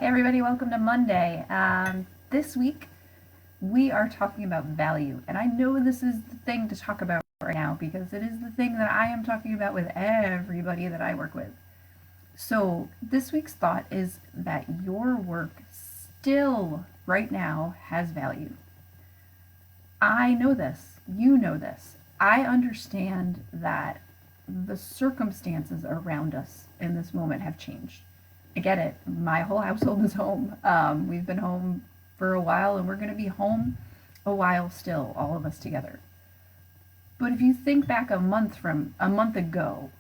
Hey everybody, welcome to Monday. This week we are talking about value, and I know this is the thing to talk about right now because it is the thing that I am talking about with everybody that I work with. So, this week's thought is that your work still, right now, has value. I know this, you know this. I understand that the circumstances around us in this moment have changed. I get it. My whole household is home. We've been home for a while, and we're going to be home a while still, all of us together. But if you think back a month ago,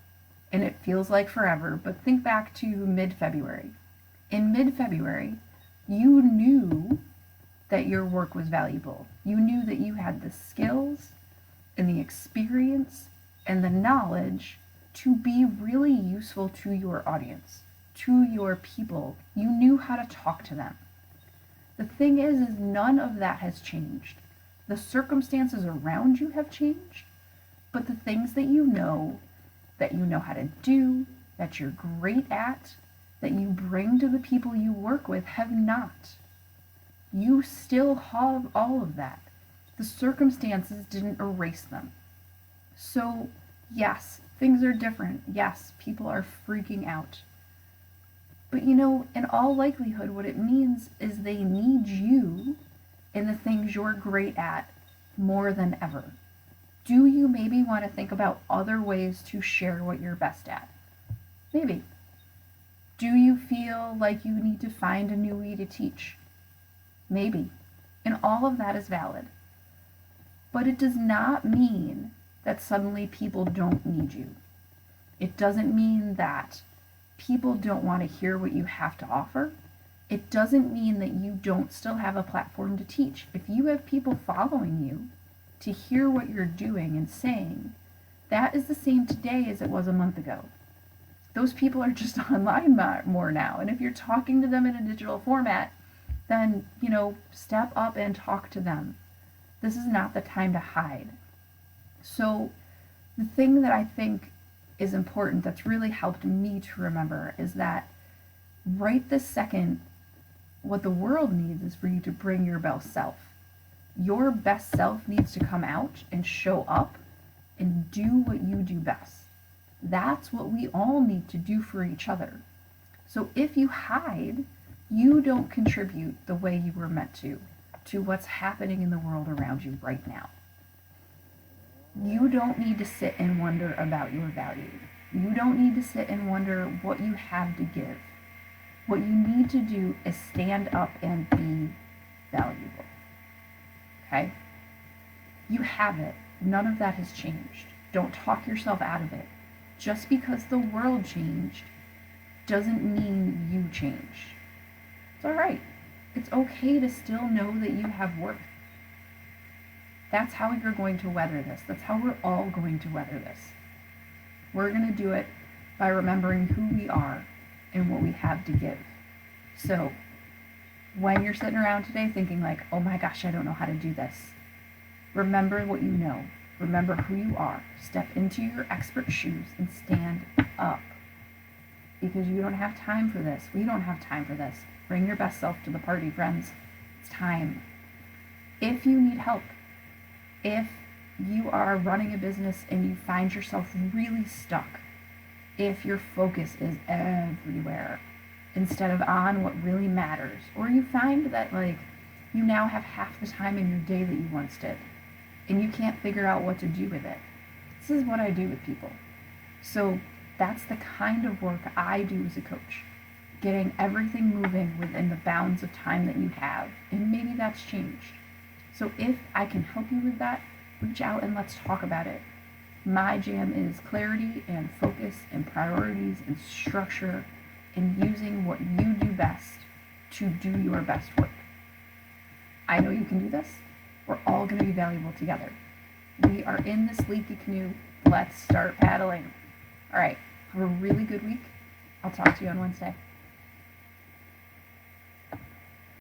and it feels like forever, but think back to mid-February. In mid-February, you knew that your work was valuable. You knew that you had the skills and the experience and the knowledge to be really useful to your audience, to your people. You knew how to talk to them. The thing is none of that has changed. The circumstances around you have changed, but the things that you know how to do, that you're great at, that you bring to the people you work with have not. You still have all of that. The circumstances didn't erase them. So, yes, things are different. Yes, people are freaking out. But in all likelihood, what it means is they need you in the things you're great at more than ever. Do you maybe want to think about other ways to share what you're best at? Maybe. Do you feel like you need to find a new way to teach? Maybe. And all of that is valid. But it does not mean that suddenly people don't need you. It doesn't mean that people don't want to hear what you have to offer. It doesn't mean that you don't still have a platform to teach. If you have people following you to hear what you're doing and saying, that is the same today as it was a month ago. Those people are just online more now. And if you're talking to them in a digital format, then, step up and talk to them. This is not the time to hide. So the thing that I think is important that's really helped me to remember is that right this second, what the world needs is for you to bring your best self. Your best self needs to come out and show up and do what you do best. That's what we all need to do for each other. So if you hide, you don't contribute the way you were meant to what's happening in the world around you right now. You don't need to sit and wonder about your value. You don't need to sit and wonder what you have to give. What you need to do is stand up and be valuable. Okay? You have it. None of that has changed. Don't talk yourself out of it. Just because the world changed doesn't mean you changed. It's all right. It's okay to still know that you have worth. That's how you're going to weather this. That's how we're all going to weather this. We're going to do it by remembering who we are and what we have to give. So, when you're sitting around today thinking like, oh my gosh, I don't know how to do this, remember what you know. Remember who you are. Step into your expert shoes and stand up. Because you don't have time for this. We don't have time for this. Bring your best self to the party, friends. It's time. If you need help, if you are running a business and you find yourself really stuck, if your focus is everywhere instead of on what really matters, or you find that you now have half the time in your day that you once did and you can't figure out what to do with it. This is what I do with people. So that's the kind of work I do as a coach. Getting everything moving within the bounds of time that you have. And maybe that's changed. So if I can help you with that, reach out and let's talk about it. My jam is clarity and focus and priorities and structure and using what you do best to do your best work. I know you can do this. We're all going to be valuable together. We are in this leaky canoe. Let's start paddling. All right. Have a really good week. I'll talk to you on Wednesday.